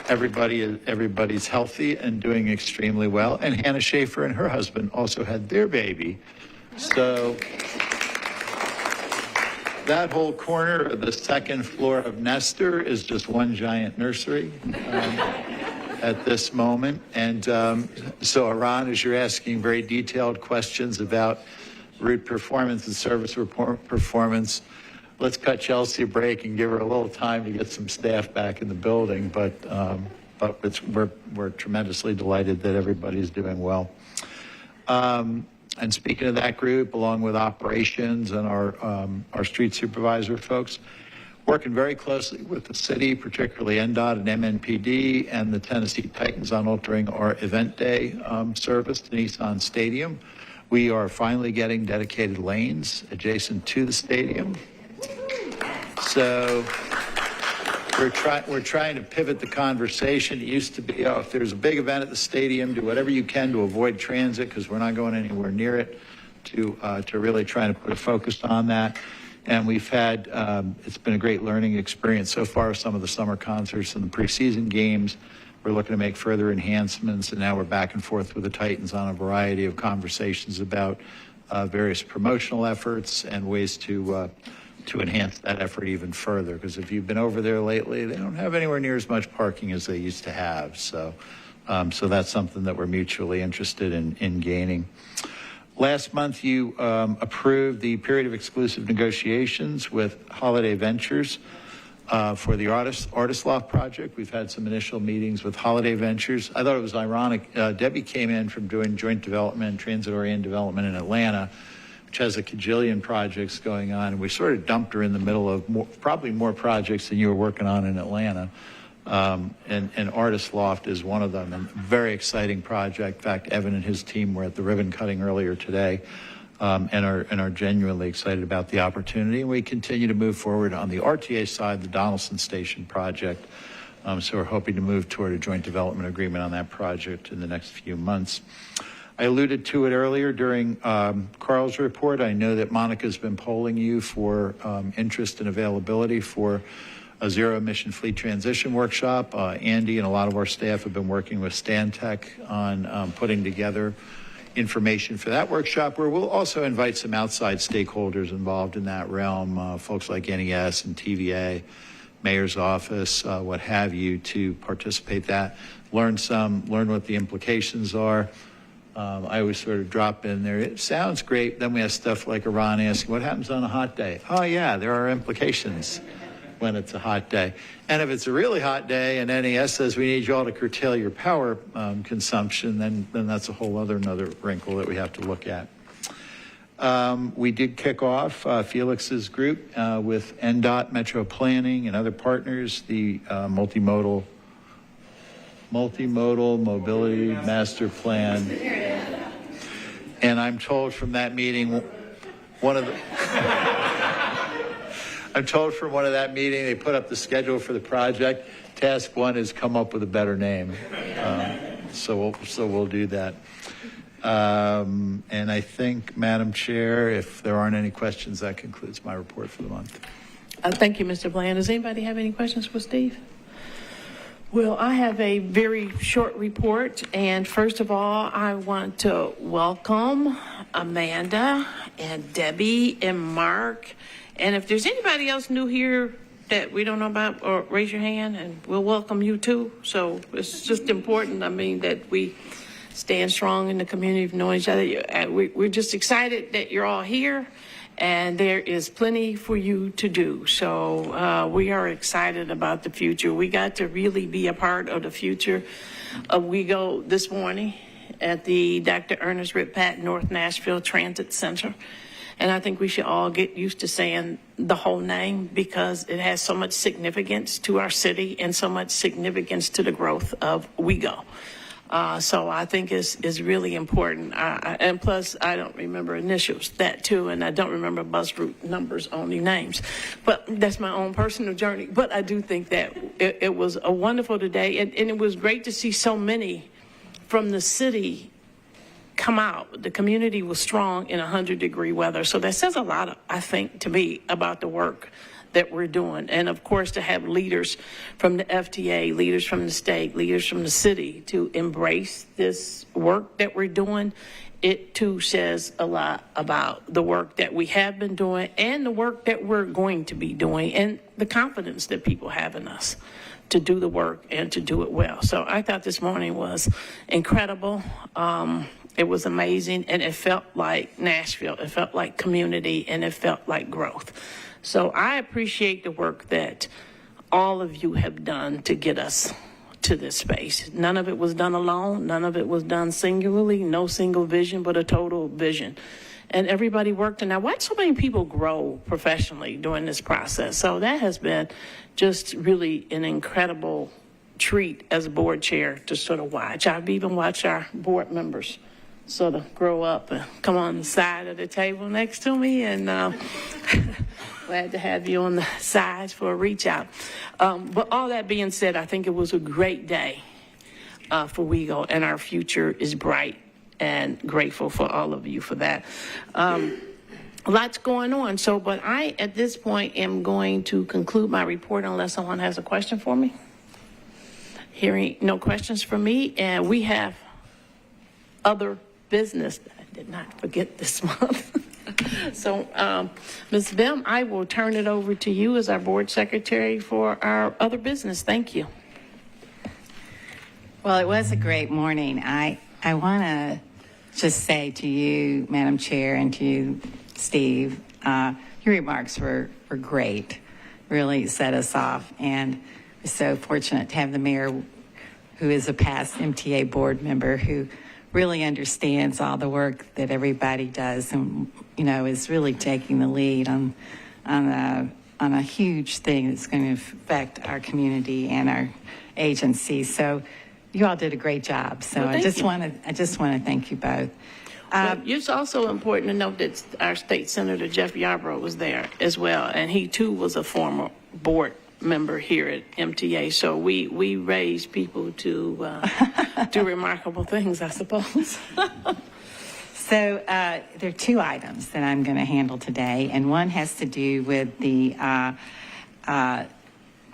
Everybody's healthy and doing extremely well. And Hannah Schaefer and her husband also had their baby. So that whole corner of the second floor of Nestor is just one giant nursery at this moment. And so, Aran, as you're asking very detailed questions about route performance and service performance, let's cut Chelsea a break and give her a little time to get some staff back in the building. But we're tremendously delighted that everybody's doing well. And speaking of that group, along with operations and our street supervisor folks, working very closely with the city, particularly NDOT and MNPD and the Tennessee Titans on altering our event day service to Nissan Stadium. We are finally getting dedicated lanes adjacent to the stadium. So we're trying to pivot the conversation. It used to be, if there's a big event at the stadium, do whatever you can to avoid transit because we're not going anywhere near it. to really try to put a focus on that. And we've had, it's been a great learning experience so far, some of the summer concerts and the preseason games. We're looking to make further enhancements, and now we're back and forth with the Titans on a variety of conversations about various promotional efforts and ways to enhance that effort even further. Because if you've been over there lately, they don't have anywhere near as much parking as they used to have. So that's something that we're mutually interested in gaining. Last month, you approved the period of exclusive negotiations with Holiday Ventures for the Artist Loft project. We've had some initial meetings with Holiday Ventures. I thought it was ironic. Debbie came in from doing joint development, transit-oriented development in Atlanta, which has a cajillion projects going on. And we sort of dumped her in the middle of probably more projects than you were working on in Atlanta. And Artist Loft is one of them, and very exciting project. In fact, Evan and his team were at the ribbon cutting earlier today, and are genuinely excited about the opportunity. And we continue to move forward on the RTA side, the Donaldson Station project. So we're hoping to move toward a joint development agreement on that project in the next few months. I alluded to it earlier during Carl's report. I know that Monica's been polling you for interest and availability for a zero-emission fleet transition workshop. Andy and a lot of our staff have been working with Stantec on putting together information for that workshop, where we'll also invite some outside stakeholders involved in that realm, folks like NES and TVA, Mayor's Office, what have you, to participate that, learn what the implications are. I always sort of drop in there. It sounds great. Then we have stuff like Iran asking, what happens on a hot day? Oh, yeah, there are implications when it's a hot day. And if it's a really hot day and NES says we need you all to curtail your power consumption, then that's a whole another wrinkle that we have to look at. We did kick off Felix's group with NDOT, Metro Planning, and other partners, the multimodal mobility master plan. And I'm told from that meeting, I'm told from one of that meeting, they put up the schedule for the project. Task one is come up with a better name. So we'll do that. And I think, Madam Chair, if there aren't any questions, that concludes my report for the month.
Thank you, Mr. Bland. Does anybody have any questions for Steve? Well, I have a very short report, and first of all, I want to welcome Amanda and Debbie and Mark. And if there's anybody else new here that we don't know about, or raise your hand, and we'll welcome you too. So it's just important, I mean, that we stand strong in the community of knowing each other. We're just excited that you're all here, and there is plenty for you to do. So we are excited about the future. We got to really be a part of the future of WeGo this morning at the Dr. Ernest Rip Patton North Nashville Transit Center. And I think we should all get used to saying the whole name, because it has so much significance to our city and so much significance to the growth of WeGo. So I think it's really important. And plus, I don't remember initials, that too, and I don't remember bus route numbers, only names. But that's my own personal journey. But I do think that it was a wonderful day, and it was great to see so many from the city come out. The community was strong in 100-degree weather. So that says a lot, I think, to me about the work that we're doing. And of course, to have leaders from the FTA, leaders from the state, leaders from the city to embrace this work that we're doing, it too says a lot about the work that we have been doing and the work that we're going to be doing, and the confidence that people have in us to do the work and to do it well. So I thought this morning was incredible. It was amazing, and it felt like Nashville. It felt like community, and it felt like growth. So I appreciate the work that all of you have done to get us to this space. None of it was done alone. None of it was done singularly. No single vision, but a total vision. And everybody worked, and I watched so many people grow professionally during this process. So that has been just really an incredible treat as a board chair to sort of watch. I've even watched our board members sort of grow up and come on the side of the table next to me, and glad to have you on the sides for a reach out. But all that being said, I think it was a great day for WeGo, and our future is bright. and grateful for all of you for that. Lots going on. So, but I, at this point, am going to conclude my report unless someone has a question for me. Hearing no questions from me, and we have other business that I did not forget this month. So, Ms. Bim, I will turn it over to you as our board secretary for our other business. Thank you.
Well, it was a great morning. I want to just say to you, Madam Chair, and to you, Steve, your remarks were great, really set us off, and we're so fortunate to have the mayor, who is a past MTA board member, who really understands all the work that everybody does, and is really taking the lead on a huge thing that's going to affect our community and our agency. So you all did a great job. So
Well,
I just
you.
want to thank you both.
But it's also important to note that our state senator, Jeff Yarbrough, was there as well, and he too was a former board member here at MTA. So we raise people to do remarkable things, I suppose.
So there are two items that I'm going to handle today, and one has to do with the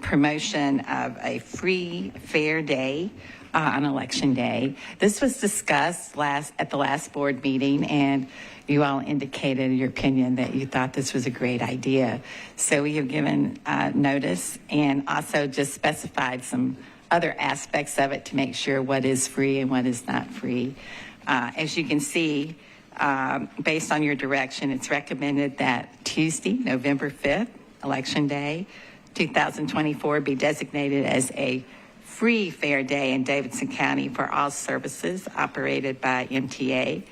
promotion of a free, fair day on Election Day. This was discussed at the last board meeting, and you all indicated your opinion that you thought this was a great idea. So we have given notice and also just specified some other aspects of it to make sure what is free and what is not free. As you can see, based on your direction, it's recommended that Tuesday, November 5th, Election Day, 2024, be designated as a free fair day in Davidson County for all services operated by MTA,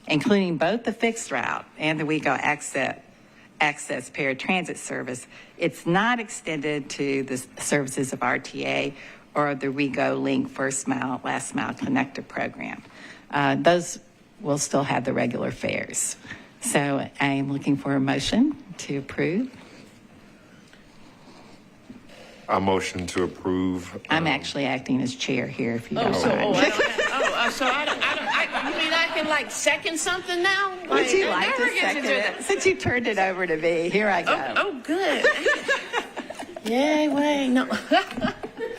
including both the fixed route and the WeGo access paratransit service. It's not extended to the services of RTA or the WeGo Link First Mile, Last Mile Connector program. Those will still have the regular fares. So I am looking for a motion to approve.
I motion to approve.
I'm actually acting as chair here, if you don't
So
mind.
I you mean I can like second something now?
Would you
I
like
never
to
get
second
do
it?
that.
Since you turned it over to me, here I go.
Oh, good. Yay, wait, no.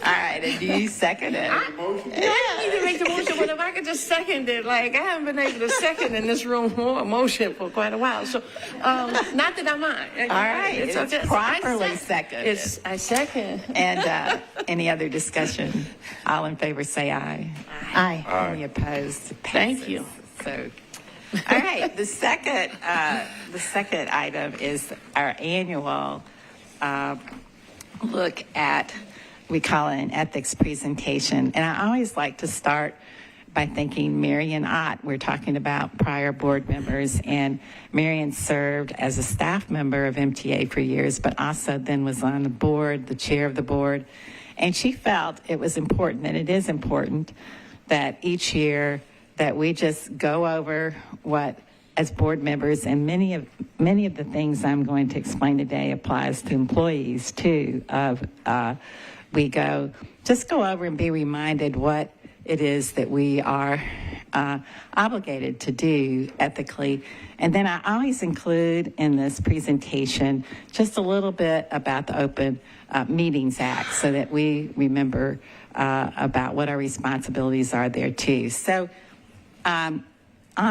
All right, and do you second it?
I need to make the motion, but if I could just second it, like I haven't been able to second in this room more motion for quite a while. So, not that I mind.
All right, it's properly seconded.
I second.
And any other discussion? All in favor say aye. Aye. Any opposed? It
Thank
passes.
you.
So, all right, the second item is our annual look at, we call it an ethics presentation. And I always like to start by thanking Marion Ott. We're talking about prior board members, and Marion served as a staff member of MTA for years, but also then was on the board, the chair of the board. And she felt it was important, and it is important, that each year that we just go over what, as board members, and many of the things I'm going to explain today applies to employees too, we just go over and be reminded what it is that we are obligated to do ethically. And then I always include in this presentation just a little bit about the Open Meetings Act so that we remember about what our responsibilities are there too. So on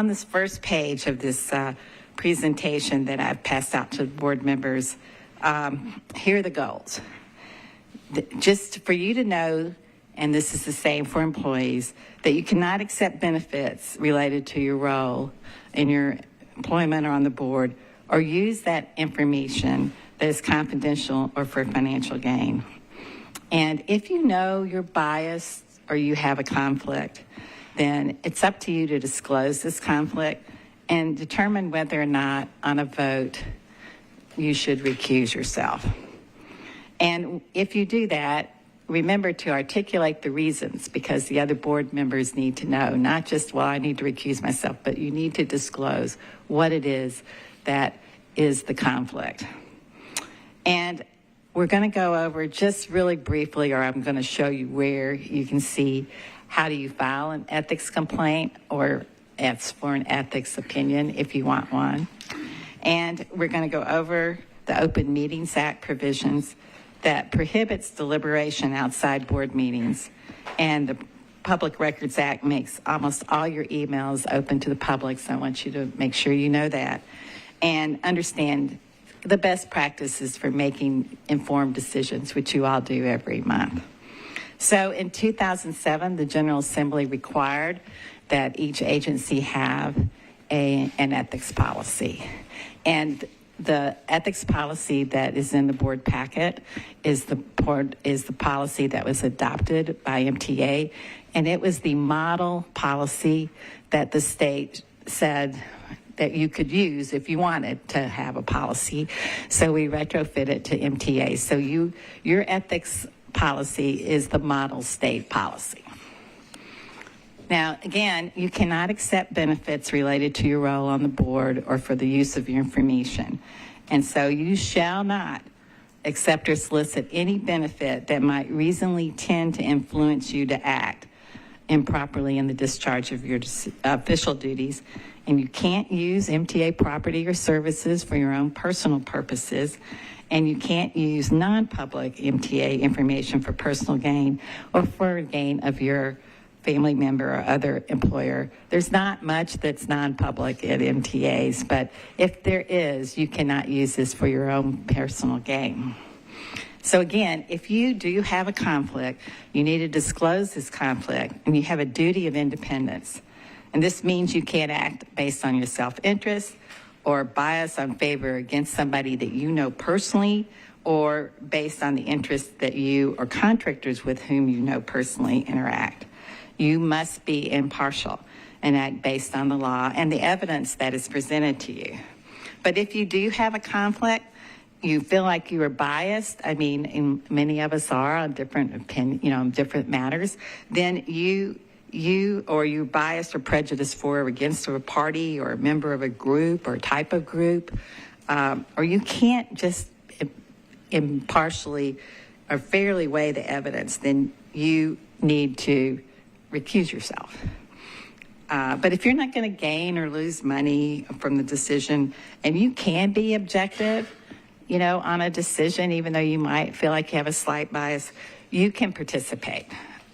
this first page of this presentation that I've passed out to board members, here are the goals. Just for you to know, and this is the same for employees, that you cannot accept benefits related to your role in your employment or on the board, or use that information that is confidential or for financial gain. And if you know you're biased or you have a conflict, then it's up to you to disclose this conflict and determine whether or not on a vote you should recuse yourself. And if you do that, remember to articulate the reasons, because the other board members need to know, not just, well, I need to recuse myself, but you need to disclose what it is that is the conflict. And we're going to go over just really briefly, or I'm going to show you where you can see how do you file an ethics complaint, or ask for an ethics opinion if you want one. And we're going to go over the Open Meetings Act provisions that prohibits deliberation outside board meetings. And the Public Records Act makes almost all your emails open to the public, so I want you to make sure you know that. And understand the best practices for making informed decisions, which you all do every month. So in 2007, the General Assembly required that each agency have an ethics policy. And the ethics policy that is in the board packet is the policy that was adopted by MTA, and it was the model policy that the state said that you could use if you wanted to have a policy. So we retrofit it to MTA. So your ethics policy is the model state policy. Now, again, you cannot accept benefits related to your role on the board or for the use of your information. And so you shall not accept or solicit any benefit that might reasonably tend to influence you to act improperly in the discharge of your official duties. And you can't use MTA property or services for your own personal purposes. And you can't use non-public MTA information for personal gain or for gain of your family member or other employer. There's not much that's non-public at MTAs, but if there is, you cannot use this for your own personal gain. So again, if you do have a conflict, you need to disclose this conflict, and you have a duty of independence. And this means you can't act based on your self-interest or bias on favor against somebody that you know personally, or based on the interests that you or contractors with whom you know personally interact. You must be impartial and act based on the law and the evidence that is presented to you. But if you do have a conflict, you feel like you are biased, I mean, and many of us are on different different matters, then you're biased or prejudiced for or against a party or a member of a group or type of group, or you can't just impartially or fairly weigh the evidence, then you need to recuse yourself. But if you're not going to gain or lose money from the decision, and you can be objective, on a decision, even though you might feel like you have a slight bias, you can participate.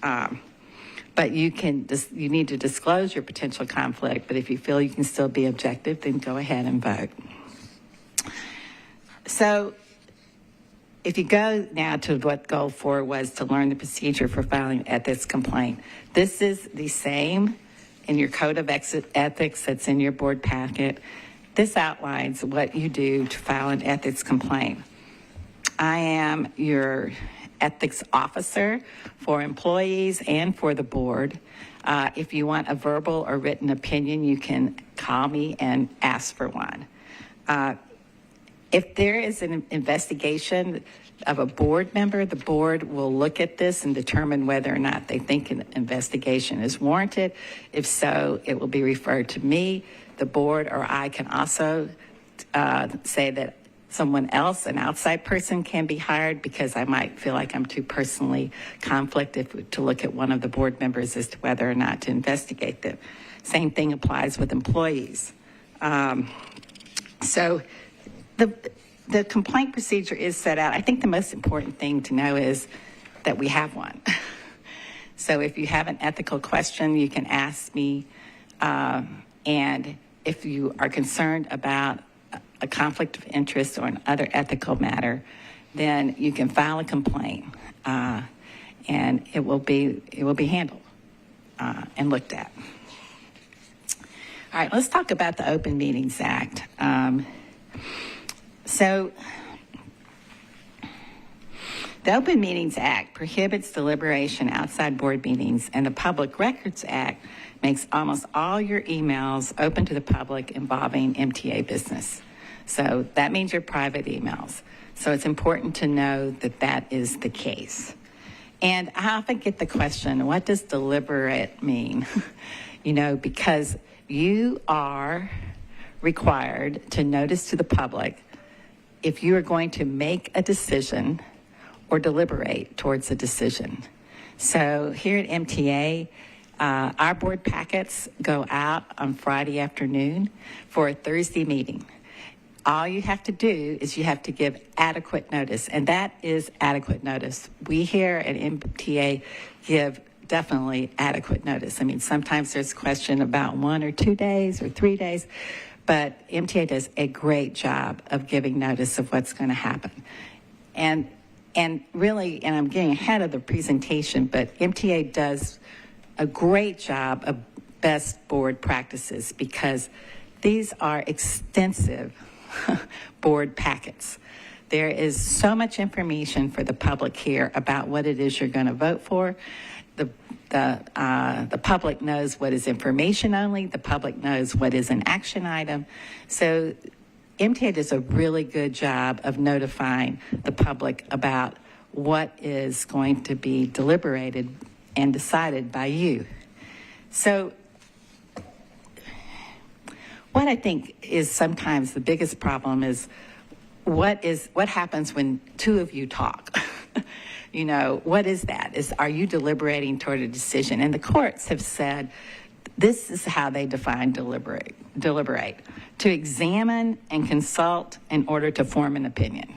But you need to disclose your potential conflict. But if you feel you can still be objective, then go ahead and vote. So if you go now to what goal 4 was, to learn the procedure for filing an ethics complaint, this is the same in your code of ethics that's in your board packet. This outlines what you do to file an ethics complaint. I am your ethics officer for employees and for the board. If you want a verbal or written opinion, you can call me and ask for one. If there is an investigation of a board member, the board will look at this and determine whether or not they think an investigation is warranted. If so, it will be referred to me. The board or I can also say that someone else, an outside person, can be hired because I might feel like I'm too personally conflicted to look at one of the board members as to whether or not to investigate them. Same thing applies with employees. So the complaint procedure is set out. I think the most important thing to know is that we have one. So if you have an ethical question, you can ask me. And if you are concerned about a conflict of interest or an other ethical matter, then you can file a complaint, and it will be handled and looked at. All right, let's talk about the Open Meetings Act. So the Open Meetings Act prohibits deliberation outside board meetings, and the Public Records Act makes almost all your emails open to the public involving MTA business. So that means your private emails. So it's important to know that that is the case. And I often get the question, what does deliberate mean? Because you are required to notice to the public if you are going to make a decision or deliberate towards a decision. So here at MTA, Our board packets go out on Friday afternoon for a Thursday meeting. All you have to do is you have to give adequate notice, and that is adequate notice. We here at MTA give definitely adequate notice. I mean, sometimes there's a question about 1 or 2 days or 3 days, but MTA does a great job of giving notice of what's going to happen. And really, and I'm getting ahead of the presentation, but MTA does a great job of best board practices because these are extensive board packets. There is so much information for the public here about what it is you're going to vote for. The public knows what is information only. The public knows what is an action item. So MTA does a really good job of notifying the public about what is going to be deliberated and decided by you. So what I think is sometimes the biggest problem is what happens when two of you talk? You know, what is that? Are you deliberating toward a decision? And the courts have said this is how they define deliberate, to examine and consult in order to form an opinion.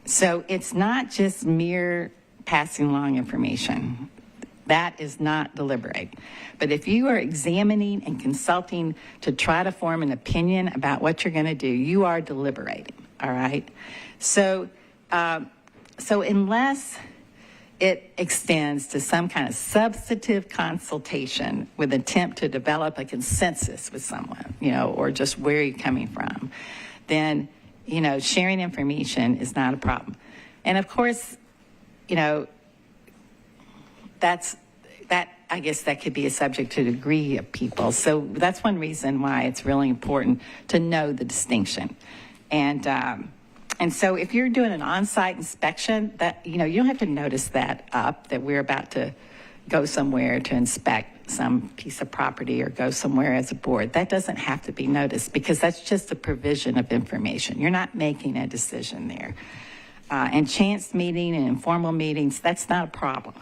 So it's not just mere passing along information. That is not deliberate. But if you are examining and consulting to try to form an opinion about what you're going to do, you are deliberating, all right? So unless it extends to some kind of substantive consultation with attempt to develop a consensus with someone, you know, or just where you're coming from, then, you know, sharing information is not a problem. And of course, you know, I guess that could be a subject to the degree of people. So that's one reason why it's really important to know the distinction. And so if you're doing an on-site inspection, that, you know, you don't have to notice that we're about to go somewhere to inspect some piece of property or go somewhere as a board. That doesn't have to be noticed because that's just a provision of information. You're not making a decision there. And chance meeting and informal meetings, that's not a problem.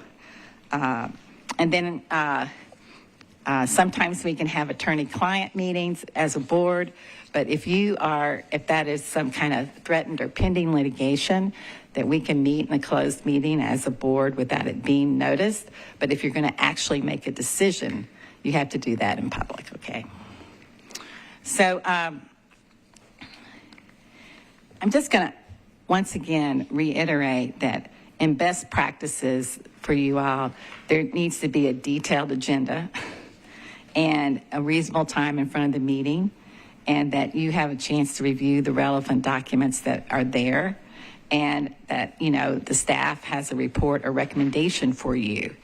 And then sometimes we can have attorney-client meetings as a board, but if that is some kind of threatened or pending litigation, that we can meet in a closed meeting as a board without it being noticed. But if you're going to actually make a decision, you have to do that in public, okay? So I'm just going to once again reiterate that in best practices for you all, there needs to be a detailed agenda and a reasonable time in front of the meeting, and that you have a chance to review the relevant documents that are there, and that, you know, the staff has a report or recommendation for you.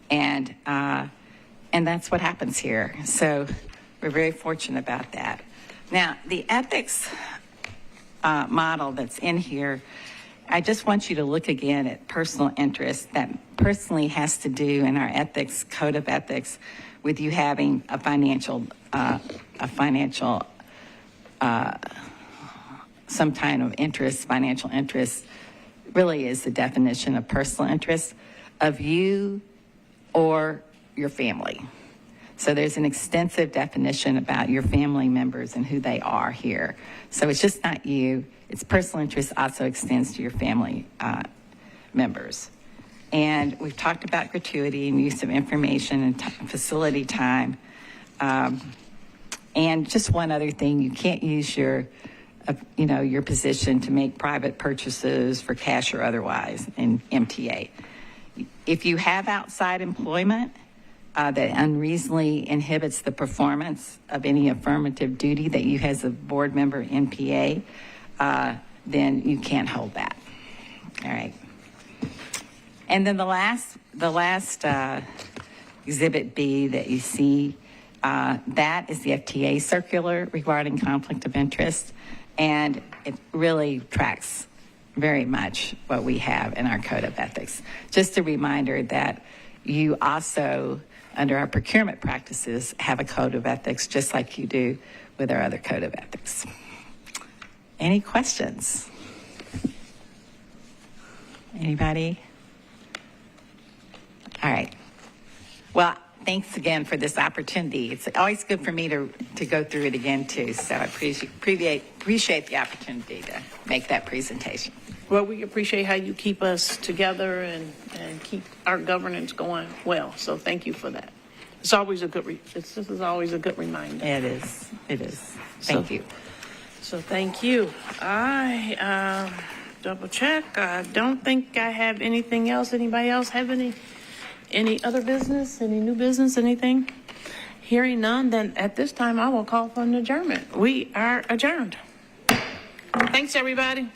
And that's what happens here. So we're very fortunate about that. Now, the ethics model that's in here, I just want you to look again at personal interest. That personally has to do in our ethics, code of ethics, with you having a financial, some kind of interest, financial interest, really is the definition of personal interest of you or your family. So there's an extensive definition about your family members and who they are here. So it's just not you. Its personal interest also extends to your family members. And we've talked about gratuity and use of information and facility time. And just one other thing, you can't use your position to make private purchases for cash or otherwise in MTA. If you have outside employment that unreasonably inhibits the performance of any affirmative duty that you as a board member in PA, then you can't hold that. All right. And then the last Exhibit B that you see, that is the FTA circular regarding conflict of interest, and it really tracks very much what we have in our code of ethics. Just a reminder that you also, under our procurement practices, have a code of ethics just like you do with our other code of ethics. Any questions? Anybody? All right. Well, thanks again for this opportunity. It's always good for me to go through it again, too. So I appreciate the opportunity to make that presentation.
Well, we appreciate how you keep us together and keep our governance going well. So thank you for that. It's always a good, this is always a good reminder.
It is. It is. Thank you.
So thank you. I double check. I don't think I have anything else. Anybody else have any other business, any new business, anything? Hearing none, then at this time I will call for an adjournment. We are adjourned. Thanks, everybody.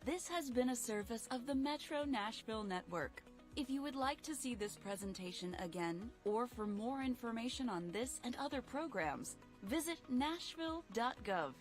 This has been a service of the Metro Nashville Network. If you would like to see this presentation again, or for more information on this and other programs, visit nashville.gov.